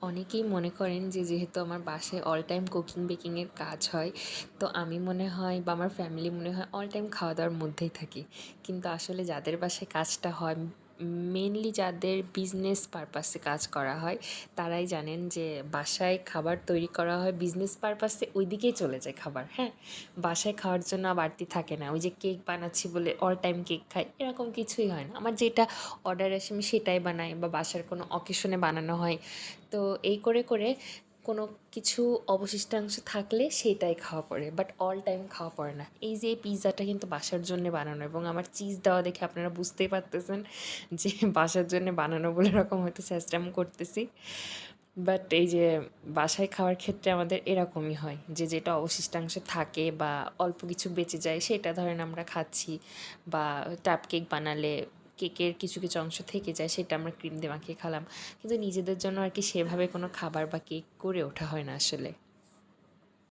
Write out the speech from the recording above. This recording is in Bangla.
অনেকেই মনে করেন যে যেহেতু আমার বাসায় অল টাইম কুকিং বেকিংয়ের কাজ হয়, তো আমি মনে হয় বা আমার ফ্যামিলি মনে হয় অল টাইম খাওয়া দাওয়ার মধ্যেই থাকি। কিন্তু আসলে যাদের বাসায় কাজটা হয়, মেনলি যাদের বিজনেস পারপাসে কাজ করা হয়, তারাই জানেন যে বাসায় খাবার তৈরি করা হয় বিজনেস পারপাসে, ওই দিকেই চলে যায় খাবার। হ্যাঁ, বাসায় খাওয়ার জন্য বাড়তি থাকে না। ওই যে কেক বানাচ্ছি বলে অল টাইম কেক খাই, এরকম কিছুই হয় না। আমার যেটা অর্ডার আসে আমি সেটাই বানাই, বা বাসার কোনো অকেশনে বানানো হয়। তো এই করে করে কোনো কিছু অবশিষ্টাংশ থাকলে সেটাই খাওয়া পড়ে, বাট অল টাইম খাওয়া পড়ে না। এই যে এই পিৎজাটা কিন্তু বাসার জন্য বানানো, এবং আমার চিজ দেওয়া দেখে আপনারা বুঝতেই পারতেছেন যে বাসার জন্য বানানো বলে এরকম হয়তো স্যাস্টাম করতেছি। বাট এই যে বাসায় খাওয়ার ক্ষেত্রে আমাদের এরকমই হয় যে যেটা অবশিষ্টাংশ থাকে বা অল্প কিছু বেঁচে যায় সেটা ধরেন আমরা খাচ্ছি, বা টাপ কেক বানালে কেকের কিছু কিছু অংশ থেকে যায়, সেটা আমরা ক্রিম দিয়ে মাখিয়ে খেলাম। কিন্তু নিজেদের জন্য আর কি সেভাবে কোনো খাবার বা কেক করে ওঠা হয় না আসলে।